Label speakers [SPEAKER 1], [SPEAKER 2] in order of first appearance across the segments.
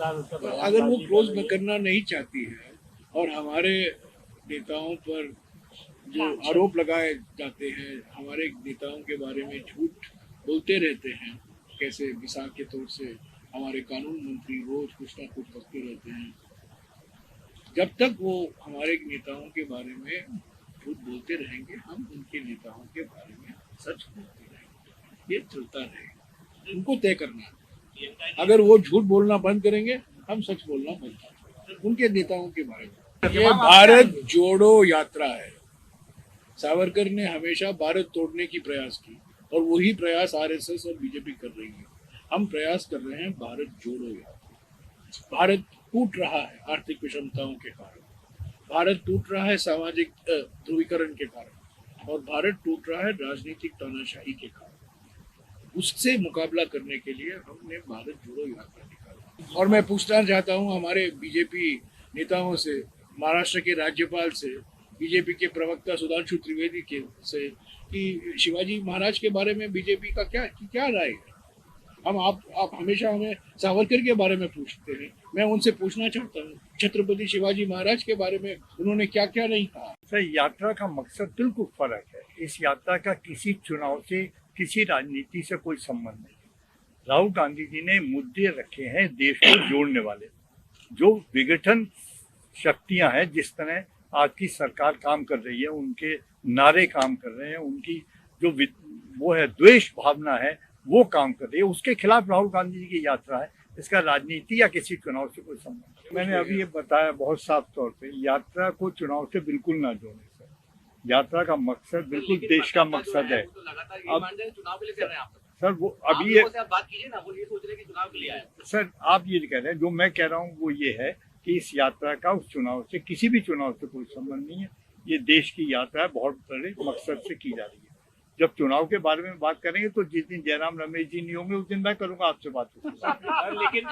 [SPEAKER 1] अगर वो क्लोज करना नहीं चाहती है और हमारे नेताओं पर जो आरोप लगाए जाते हैं, हमारे नेताओं के बारे में झूठ बोलते रहते हैं, कैसे मिसाल के तौर से हमारे कानून मंत्री रोज कुछ ना कुछ बकते रहते हैं, जब तक वो हमारे नेताओं के बारे में झूठ बोलते रहेंगे, हम उनके नेताओं के बारे में सच बोलते रहेंगे। ये चलता रहेगा, उनको तय करना है। अगर वो झूठ बोलना बंद करेंगे, हम सच बोलना बंद करेंगे उनके नेताओं के बारे में। ये भारत जोड़ो यात्रा है। सावरकर ने हमेशा भारत तोड़ने की प्रयास की और वही प्रयास आरएसएस और बीजेपी कर रही है। हम प्रयास कर रहे हैं भारत जोड़ो यात्रा। भारत टूट रहा है आर्थिक विषमताओं के कारण, भारत टूट रहा है सामाजिक ध्रुवीकरण के कारण, और भारत टूट रहा है राजनीतिक तानाशाही के कारण। उससे मुकाबला करने के लिए हमने भारत जोड़ो यात्रा निकाली। और मैं पूछना चाहता हूँ हमारे बीजेपी नेताओं से, महाराष्ट्र के राज्यपाल से, बीजेपी के प्रवक्ता सुधांशु त्रिवेदी के से, कि शिवाजी महाराज के बारे में बीजेपी का क्या राय है। आप हमेशा हमें सावरकर के बारे में पूछते हैं। मैं उनसे पूछना चाहता हूँ छत्रपति शिवाजी महाराज के बारे में उन्होंने क्या क्या नहीं कहा।
[SPEAKER 2] सर, यात्रा का मकसद बिल्कुल फर्क है। इस यात्रा का किसी चुनाव से, किसी राजनीति से कोई संबंध नहीं। राहुल गांधी जी ने मुद्दे रखे हैं देश को जोड़ने वाले। जो विघटन शक्तियां हैं, जिस तरह आज की सरकार काम कर रही है, उनके नारे काम कर रहे हैं, उनकी जो वो है द्वेष भावना है, वो काम कर रही है, उसके खिलाफ राहुल गांधी जी की यात्रा है। इसका राजनीति या किसी चुनाव से कोई संबंध नहीं। मैंने अभी ये बताया बहुत साफ तौर पे, यात्रा को चुनाव से बिल्कुल ना जोड़ें सर। यात्रा का मकसद बिल्कुल देश का मकसद है। अब सर वो अभी ये बात कीजिए ना, वो ये सोच रहे कि चुनाव के लिए आए। सर आप ये कह रहे हैं, जो मैं कह रहा हूँ वो ये है कि इस यात्रा का उस चुनाव से, किसी भी चुनाव से कोई संबंध नहीं है। ये देश की यात्रा है, बहुत बड़े मकसद से की जा रही है। जब चुनाव के बारे में बात करेंगे तो जिस दिन जयराम रमेश जी नहीं होंगे उस दिन मैं करूंगा आपसे बात।
[SPEAKER 1] लेकिन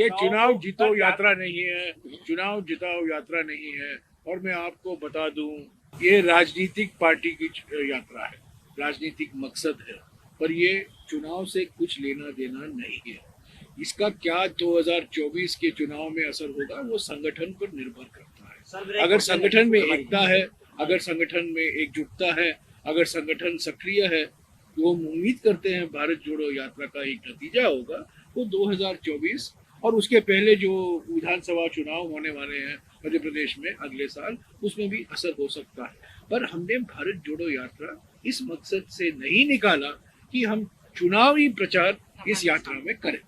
[SPEAKER 1] ये चुनाव जीतो यात्रा नहीं है, चुनाव जिताओ यात्रा नहीं है। और मैं आपको बता दूं, ये राजनीतिक पार्टी की यात्रा है, राजनीतिक मकसद है, पर ये चुनाव से कुछ लेना देना नहीं है। इसका क्या 2024 के चुनाव में असर होगा वो संगठन पर निर्भर करता है। अगर संगठन में एकता है, अगर संगठन में एकजुटता है, अगर संगठन सक्रिय है, तो हम उम्मीद करते हैं भारत जोड़ो यात्रा का एक नतीजा होगा वो 2024 और उसके पहले जो विधानसभा चुनाव होने वाले हैं मध्य प्रदेश में अगले साल, उसमें भी असर हो सकता है। पर हमने भारत जोड़ो यात्रा इस मकसद से नहीं निकाला कि हम चुनावी प्रचार इस यात्रा में करें।